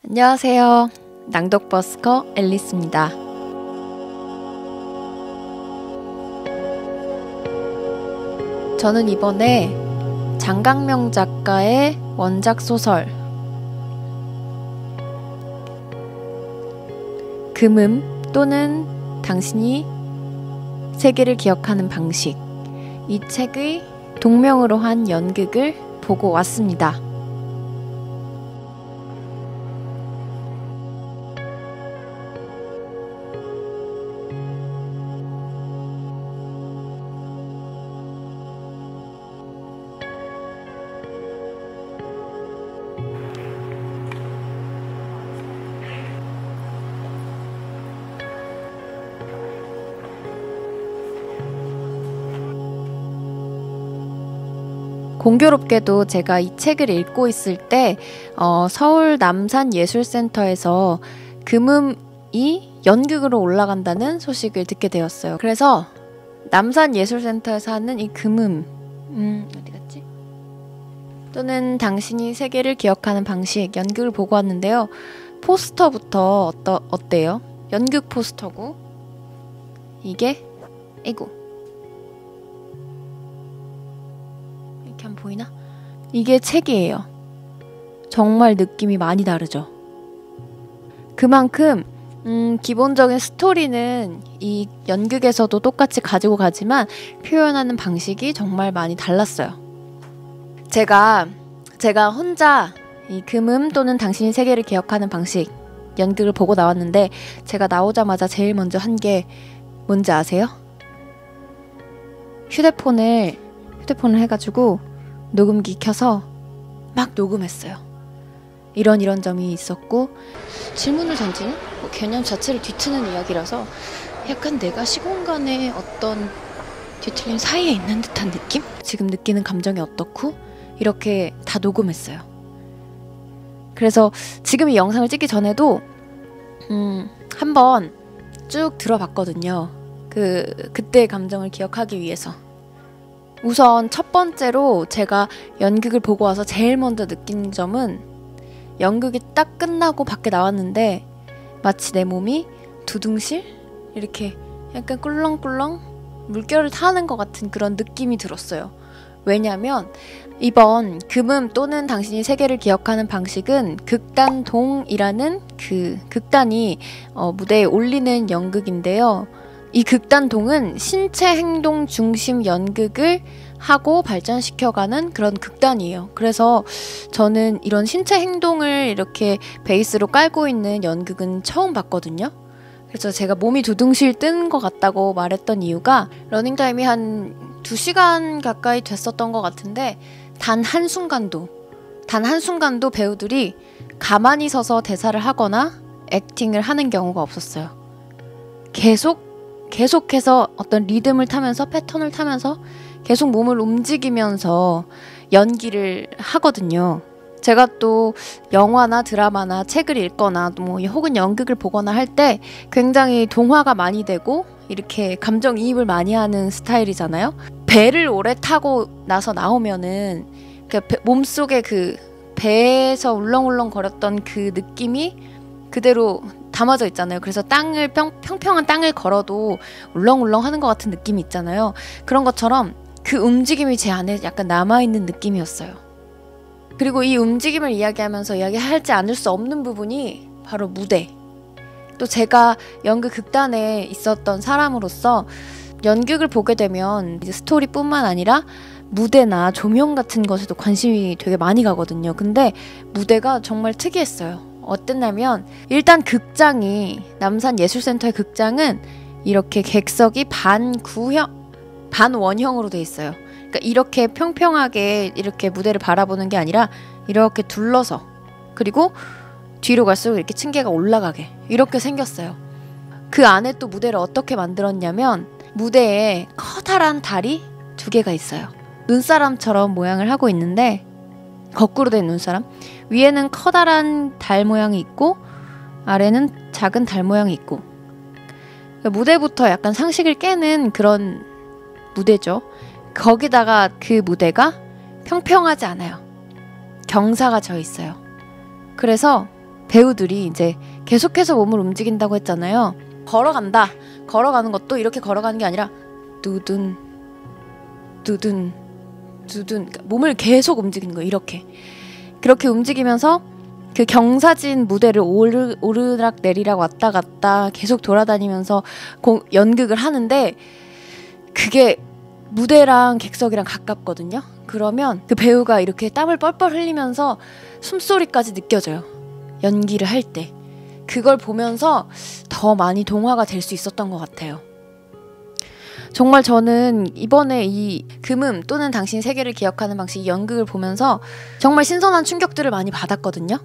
안녕하세요. 낭독버스커 앨리스입니다. 저는 이번에 장강명 작가의 원작 소설 금음 또는 당신이 세계를 기억하는 방식, 이 책의 동명으로 한 연극을 보고 왔습니다. 공교롭게도 제가 이 책을 읽고 있을 때 서울 남산예술센터에서 금음이 연극으로 올라간다는 소식을 듣게 되었어요. 그래서 남산예술센터에서 하는 이 금음 어디 갔지? 또는 당신이 세계를 기억하는 방식 연극을 보고 왔는데요. 포스터부터 어때요? 연극 포스터고 이게 안 보이나? 이게 책이에요. 정말 느낌이 많이 다르죠. 그만큼 기본적인 스토리는 이 연극에서도 똑같이 가지고 가지만 표현하는 방식이 정말 많이 달랐어요. 제가 혼자 이 금음 또는 당신이 세계를 기억하는 방식 연극을 보고 나왔는데 제가 나오자마자 제일 먼저 한 게 뭔지 아세요? 휴대폰을 해가지고 녹음기 켜서 막 녹음했어요. 이런 점이 있었고 질문을 던지는 개념 자체를 뒤트는 이야기라서 약간 내가 시공간의 어떤 뒤틀림 사이에 있는 듯한 느낌? 지금 느끼는 감정이 어떻고 이렇게 다 녹음했어요. 그래서 지금 이 영상을 찍기 전에도 한번 쭉 들어봤거든요. 그때의 감정을 기억하기 위해서. 우선 첫 번째로 제가 연극을 보고 와서 제일 먼저 느낀 점은 연극이 딱 끝나고 밖에 나왔는데 마치 내 몸이 두둥실? 이렇게 약간 꿀렁꿀렁 물결을 타는 것 같은 그런 느낌이 들었어요. 왜냐면 이번 금음 또는 당신이 세계를 기억하는 방식은 극단동이라는 그 극단이 무대에 올리는 연극인데요. 이 극단동은 신체 행동 중심 연극을 하고 발전시켜가는 그런 극단이에요. 그래서 저는 이런 신체 행동을 이렇게 베이스로 깔고 있는 연극은 처음 봤거든요. 그래서 제가 몸이 두둥실 뜨는 것 같다고 말했던 이유가 러닝타임이 한 2시간 가까이 됐었던 것 같은데 단 한순간도 배우들이 가만히 서서 대사를 하거나 액팅을 하는 경우가 없었어요. 계속해서 어떤 리듬을 타면서 패턴을 타면서 계속 몸을 움직이면서 연기를 하거든요. 제가 또 영화나 드라마나 책을 읽거나 혹은 연극을 보거나 할 때 굉장히 동화가 많이 되고 이렇게 감정이입을 많이 하는 스타일이잖아요. 배를 오래 타고 나서 나오면은 몸속에 그 배에서 울렁울렁 거렸던 그 느낌이 그대로 담아져 있잖아요. 그래서 평평한 땅을 걸어도 울렁울렁 하는 것 같은 느낌이 있잖아요. 그런 것처럼 그 움직임이 제 안에 약간 남아있는 느낌이었어요. 그리고 이 움직임을 이야기하면서 이야기하지 않을 수 없는 부분이 바로 무대. 또 제가 연극 극단에 있었던 사람으로서 연극을 보게 되면 이제 스토리뿐만 아니라 무대나 조명 같은 것에도 관심이 되게 많이 가거든요. 근데 무대가 정말 특이했어요. 어땠냐면 일단 남산예술센터의 극장은 이렇게 객석이 반원형으로 돼 있어요. 그러니까 이렇게 평평하게 이렇게 무대를 바라보는 게 아니라 이렇게 둘러서 그리고 뒤로 갈수록 이렇게 층계가 올라가게 이렇게 생겼어요. 그 안에 또 무대를 어떻게 만들었냐면 무대에 커다란 달이 2개가 있어요. 눈사람처럼 모양을 하고 있는데 거꾸로 된 눈사람. 위에는 커다란 달 모양이 있고 아래는 작은 달 모양이 있고 무대부터 약간 상식을 깨는 그런 무대죠. 거기다가 그 무대가 평평하지 않아요. 경사가 져 있어요. 그래서 배우들이 이제 계속해서 몸을 움직인다고 했잖아요. 걸어간다. 걸어가는 것도 이렇게 걸어가는 게 아니라 두둔 두둔 두둔, 그러니까 몸을 계속 움직이는 거예요. 이렇게 그렇게 움직이면서 그 경사진 무대를 오르락 내리락 왔다 갔다 계속 돌아다니면서 연극을 하는데, 그게 무대랑 객석이랑 가깝거든요. 그러면 그 배우가 이렇게 땀을 뻘뻘 흘리면서 숨소리까지 느껴져요. 연기를 할 때. 그걸 보면서 더 많이 동화가 될 수 있었던 것 같아요. 정말 저는 이번에 이 금음 또는 당신 세계를 기억하는 방식, 이 연극을 보면서 정말 신선한 충격들을 많이 받았거든요.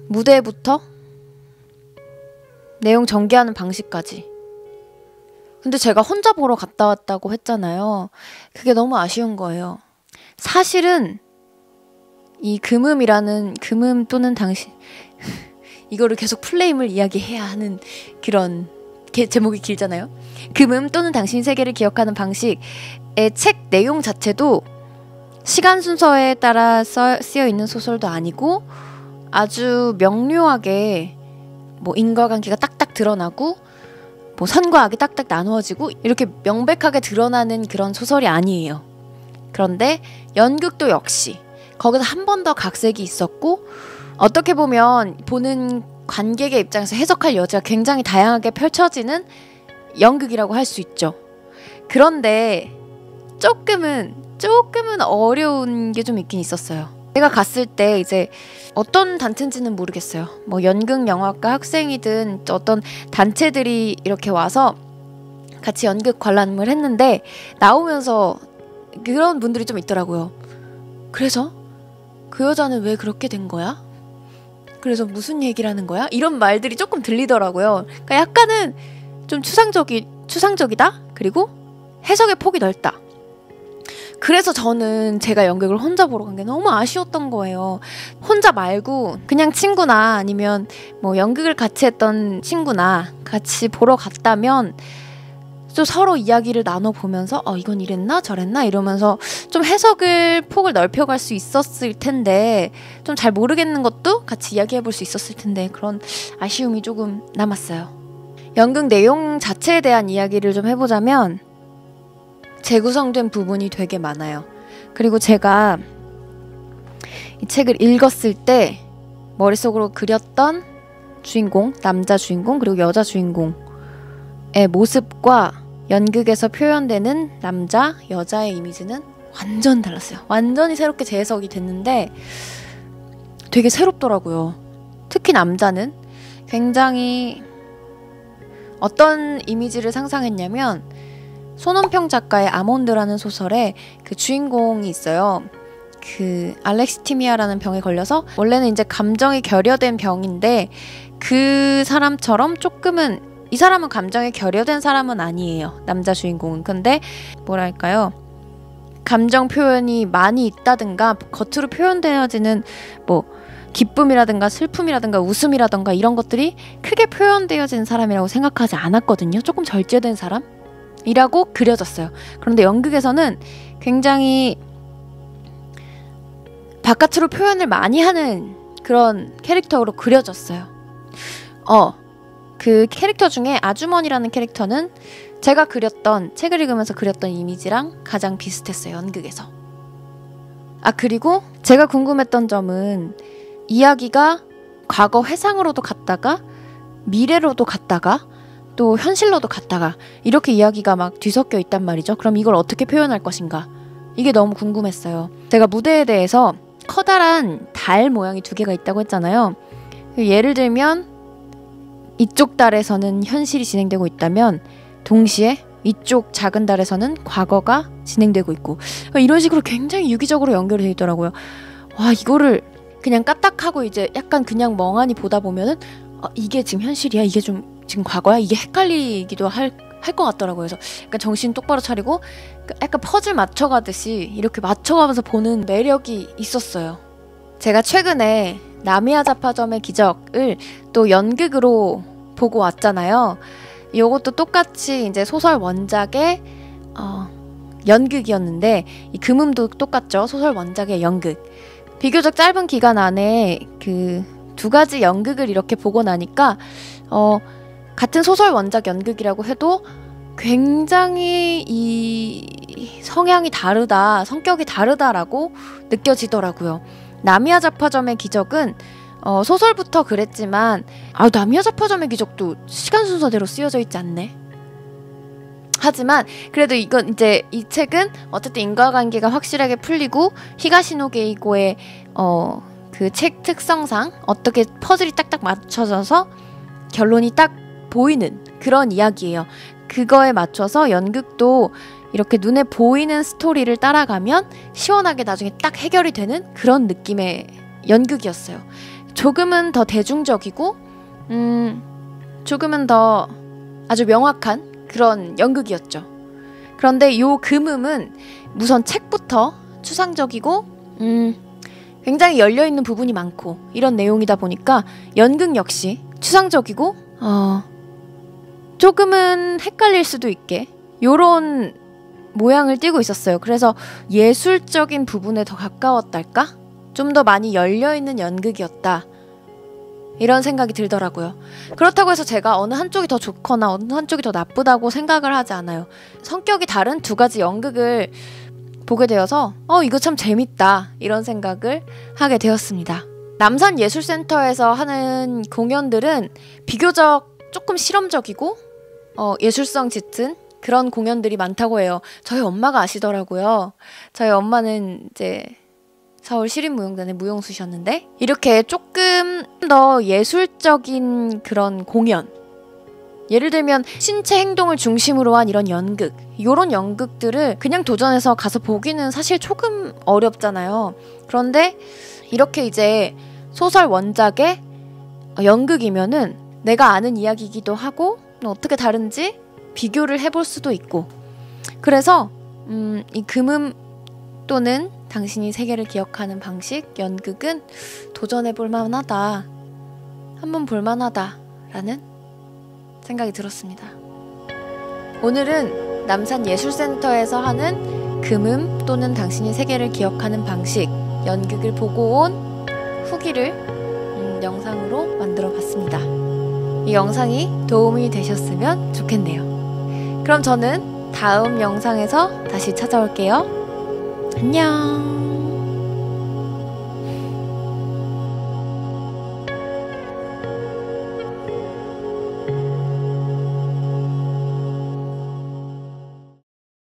무대부터 내용 전개하는 방식까지. 근데 제가 혼자 보러 갔다 왔다고 했잖아요. 그게 너무 아쉬운 거예요. 사실은 이 금음이라는, 금음 또는 당신 이거를 계속 플레임을 이야기해야 하는 그런 제목이 길잖아요. 금음 또는 당신 세계를 기억하는 방식의 책 내용 자체도 시간 순서에 따라 쓰여 있는 소설도 아니고, 아주 명료하게 뭐 인과관계가 딱딱 드러나고 뭐 선과 악이 딱딱 나누어지고 이렇게 명백하게 드러나는 그런 소설이 아니에요. 그런데 연극도 역시 거기서 한 번 더 각색이 있었고, 어떻게 보면 보는 관객의 입장에서 해석할 여지가 굉장히 다양하게 펼쳐지는 연극이라고 할 수 있죠. 그런데 조금은 어려운 게 좀 있긴 있었어요. 제가 갔을 때 이제 어떤 단체인지는 모르겠어요. 뭐 연극 영화과 학생이든 어떤 단체들이 이렇게 와서 같이 연극 관람을 했는데, 나오면서 그런 분들이 좀 있더라고요. 그래서 그 여자는 왜 그렇게 된 거야? 그래서 무슨 얘기를 하는 거야? 이런 말들이 조금 들리더라고요. 그러니까 약간은 좀 추상적이다? 그리고 해석의 폭이 넓다. 그래서 저는 제가 연극을 혼자 보러 간 게 너무 아쉬웠던 거예요. 혼자 말고 그냥 친구나 아니면 뭐 연극을 같이 했던 친구나 같이 보러 갔다면 좀 서로 이야기를 나눠보면서 이건 이랬나 저랬나 이러면서 좀 해석을 폭을 넓혀갈 수 있었을 텐데, 좀 잘 모르겠는 것도 같이 이야기해볼 수 있었을 텐데, 그런 아쉬움이 조금 남았어요. 연극 내용 자체에 대한 이야기를 좀 해보자면 재구성된 부분이 되게 많아요. 그리고 제가 이 책을 읽었을 때 머릿속으로 그렸던 주인공, 남자 주인공 그리고 여자 주인공의 모습과 연극에서 표현되는 남자, 여자의 이미지는 완전 달랐어요. 완전히 새롭게 재해석이 됐는데 되게 새롭더라고요. 특히 남자는 굉장히 어떤 이미지를 상상했냐면, 손원평 작가의 아몬드라는 소설에 그 주인공이 있어요. 그 알렉시티미아라는 병에 걸려서 원래는 이제 감정이 결여된 병인데, 그 사람처럼 조금은, 이 사람은 감정이 결여된 사람은 아니에요. 남자 주인공은. 근데 뭐랄까요? 감정 표현이 많이 있다든가 겉으로 표현되어지는 뭐 기쁨이라든가 슬픔이라든가 웃음이라든가 이런 것들이 크게 표현되어진 사람이라고 생각하지 않았거든요. 조금 절제된 사람? 이라고 그려졌어요. 그런데 연극에서는 굉장히 바깥으로 표현을 많이 하는 그런 캐릭터로 그려졌어요. 그 캐릭터 중에 아주머니라는 캐릭터는 제가 책을 읽으면서 그렸던 이미지랑 가장 비슷했어요. 연극에서. 그리고 제가 궁금했던 점은 이야기가 과거 회상으로도 갔다가 미래로도 갔다가 또 현실로도 갔다가 이렇게 이야기가 막 뒤섞여 있단 말이죠. 그럼 이걸 어떻게 표현할 것인가? 이게 너무 궁금했어요. 제가 무대에 대해서 커다란 달 모양이 2개가 있다고 했잖아요. 예를 들면 이쪽 달에서는 현실이 진행되고 있다면 동시에 이쪽 작은 달에서는 과거가 진행되고 있고, 이런 식으로 굉장히 유기적으로 연결이 되어 있더라고요. 와, 이거를 그냥 까딱하고 이제 약간 그냥 멍하니 보다 보면은 이게 지금 현실이야? 이게 좀 지금 과거야? 이게 헷갈리기도 할 것 같더라고요. 그래서 약간 정신 똑바로 차리고 약간 퍼즐 맞춰가듯이 이렇게 맞춰가면서 보는 매력이 있었어요. 제가 최근에 나미야 잡화점의 기적을 또 연극으로 보고 왔잖아요. 이것도 똑같이 이제 소설 원작의 연극이었는데, 이 금음도 똑같죠. 소설 원작의 연극. 비교적 짧은 기간 안에 그 두 가지 연극을 이렇게 보고 나니까 같은 소설 원작 연극이라고 해도 굉장히 이 성향이 다르다, 성격이 다르다라고 느껴지더라고요. 나미야 잡화점의 기적은 소설부터 그랬지만 나미야 잡화점의 기적도 시간 순서대로 쓰여져 있지 않네. 하지만 그래도 이건 이제 이 책은 어쨌든 인과관계가 확실하게 풀리고 히가시노 게이고의 그 책 특성상 어떻게 퍼즐이 딱딱 맞춰져서 결론이 딱 보이는 그런 이야기예요. 그거에 맞춰서 연극도 이렇게 눈에 보이는 스토리를 따라가면 시원하게 나중에 딱 해결이 되는 그런 느낌의 연극이었어요. 조금은 더 대중적이고 조금은 더 아주 명확한 그런 연극이었죠. 그런데 요 금음은 우선 책부터 추상적이고 굉장히 열려있는 부분이 많고 이런 내용이다 보니까 연극 역시 추상적이고 조금은 헷갈릴 수도 있게 요런 모양을 띠고 있었어요. 그래서 예술적인 부분에 더 가까웠달까? 좀 더 많이 열려있는 연극이었다. 이런 생각이 들더라고요. 그렇다고 해서 제가 어느 한쪽이 더 좋거나 어느 한쪽이 더 나쁘다고 생각을 하지 않아요. 성격이 다른 두 가지 연극을 보게 되어서 이거 참 재밌다 이런 생각을 하게 되었습니다. 남산예술센터에서 하는 공연들은 비교적 조금 실험적이고 예술성 짙은 그런 공연들이 많다고 해요. 저희 엄마가 아시더라고요. 저희 엄마는 이제 서울 시립무용단의 무용수셨는데 이렇게 조금 더 예술적인 그런 공연, 예를 들면 신체 행동을 중심으로 한 이런 연극, 이런 연극들을 그냥 도전해서 가서 보기는 사실 조금 어렵잖아요. 그런데 이렇게 이제 소설 원작의 연극이면은 내가 아는 이야기이기도 하고 어떻게 다른지 비교를 해볼 수도 있고, 그래서 이 금음 또는 당신이 세계를 기억하는 방식 연극은 도전해볼 만하다, 한번 볼만하다 라는 생각이 들었습니다. 오늘은 남산예술센터에서 하는 금음 또는 당신이 세계를 기억하는 방식 연극을 보고 온 후기를 영상으로 만들어 봤습니다. 이 영상이 도움이 되셨으면 좋겠네요. 그럼 저는 다음 영상에서 다시 찾아올게요. 안녕.